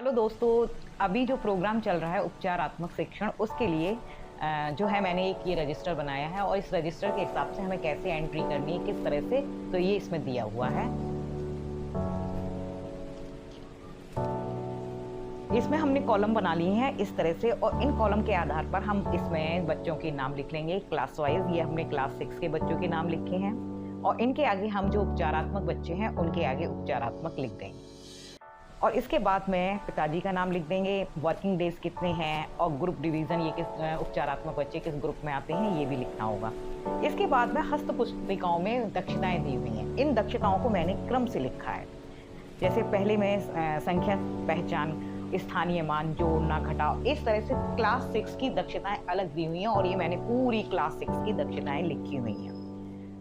Hello दोस्तों, अभी जो प्रोग्राम चल रहा है उपचारात्मक शिक्षण, उसके लिए जो है मैंने एक ये रजिस्टर बनाया है और इस रजिस्टर के हिसाब से हमें कैसे एंट्री करनी है, किस तरह से, तो ये इसमें दिया हुआ है। इसमें हमने कॉलम बना लिए हैं इस तरह से और इन कॉलम के आधार पर हम इसमें बच्चों के नाम लिख लेंगे क्लास वाइज। ये हमने क्लास 6 के बच्चों के नाम लिखे हैं और इनके आगे हम जो उपचारात्मक बच्चे हैं उनके आगे उपचारात्मक लिख देंगे। और इसके बाद में पिताजी का नाम लिख देंगे, वर्किंग डेज कितने हैं और ग्रुप डिवीज़न, ये किस उपचारात्मक बच्चे किस ग्रुप में आते हैं, ये भी लिखना होगा। इसके बाद में हस्त पुस्तिकाओं में दक्षताएं दी हुई हैं। इन दक्षताओं को मैंने क्रम से लिखा है। जैसे पहले में संख्या पहचान, स्थानीय मान, जोड़ना, घटाव, इस तरह से क्लास 6 की दक्षताएं अलग दी हुई हैं और ये मैंने पूरी क्लास 6 की दक्षताएं लिखी हुई हैं।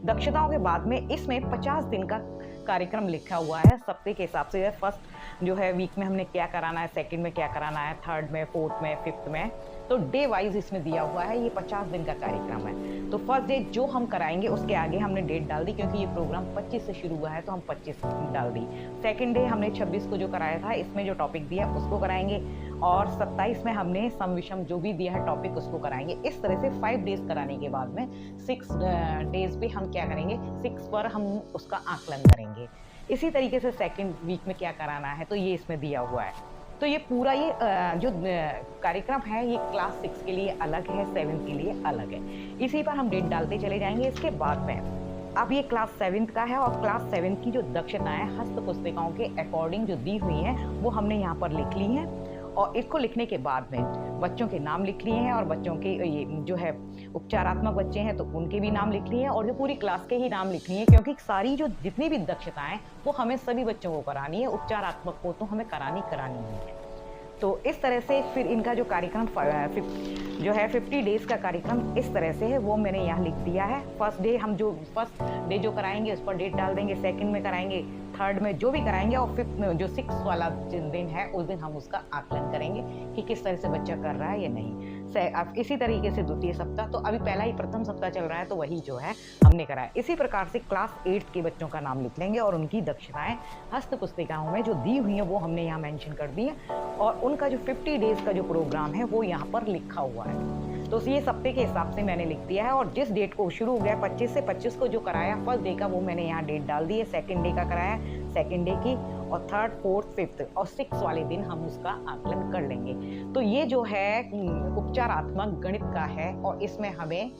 दक्षताओं के बाद में इसमें 50 दिन का कार्यक्रम लिखा हुआ है सप्ताह के हिसाब से। फर्स्ट जो है वीक में हमने क्या कराना है, सेकंड में क्या कराना है, थर्ड में, फोर्थ में, फिफ्थ में, तो डे वाइज इसमें दिया हुआ है। ये 50 दिन का कार्यक्रम है। तो फर्स्ट डे जो हम कराएंगे उसके आगे हमने डेट डाल दी, क्योंकि ये प्रोग्राम 25 से शुरू हुआ है तो हम 25 डाल दी। सेकंड डे हमने 26 को जो कराया था, इसमें जो टॉपिक दिया उसको कराएंगे और 27 में हमने सम विषम जो भी दिया है टॉपिक उसको कराएंगे। इस तरह से 5 डेज कराने के बाद में 6 डेज पे हम क्या करेंगे, 6 पर हम उसका आकलन करेंगे। इसी तरीके से सेकंड वीक में क्या कराना है तो ये इसमें दिया हुआ है। तो ये पूरा ये जो कार्यक्रम है ये क्लास 6 के लिए अलग है, 7 के लिए अलग है। इसी पर हम डेट डालते चले जाएंगे। इसके बाद में अब ये क्लास 7 का है और क्लास 7 की जो दक्षताएं हस्त पुस्तिकाओं के अकॉर्डिंग जो दी हुई हैं वो हमने यहाँ पर लिख ली हैं। और इसको लिखने के बाद में बच्चों के नाम लिख लिए हैं और बच्चों के ये जो है उपचारात्मक बच्चे हैं तो उनके भी नाम लिख लिए हैं और जो पूरी क्लास के ही नाम लिख लिए हैं, क्योंकि सारी जो जितनी भी दक्षताएं वो हमें सभी बच्चों को करानी है। उपचारात्मक को तो हमें करानी ही है। तो इस तरह से फिर इनका जो कार्यक्रम जो है 50 डेज का कार्यक्रम इस तरह से है, वो मैंने यहाँ लिख दिया है। फर्स्ट डे जो कराएंगे उस पर डेट डाल देंगे, सेकंड में कराएंगे, थर्ड में जो भी कराएंगे और फिफ्थ में जो 6 वाला दिन है उस दिन हम उसका आकलन करेंगे कि किस तरह से बच्चा कर रहा है या नहीं। अब इसी तरीके से द्वितीय सप्ताह, तो अभी पहला ही प्रथम सप्ताह चल रहा है तो वही जो है हमने कराया। इसी प्रकार से क्लास 8 के बच्चों का नाम लिख लेंगे और उनकी दक्षताएं हस्त पुस्तिकाओं में जो दी हुई हैं वो हमने यहाँ मेंशन कर दी है और उनका जो 50 डेज का जो प्रोग्राम है वो यहाँ पर लिखा हुआ है। तो ये सप्ताह के हिसाब से मैंने लिख दिया है और जिस डेट को शुरू हो गया 25 से 25 को जो कराया फर्स्ट डे का वो मैंने यहाँ डेट डाल दी है। सेकंड डे का कराया सेकंड डे की और थर्ड, फोर्थ, फिफ्थ और 6 वाले दिन हम उसका आकलन कर लेंगे। तो ये जो है उपचारात्मक गणित का है और इसमें हमें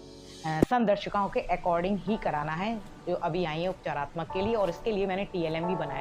संदर्शिकाओं के अकॉर्डिंग ही कराना है जो अभी आई है उपचारात्मक के लिए, और इसके लिए मैंने TLM भी बनाया।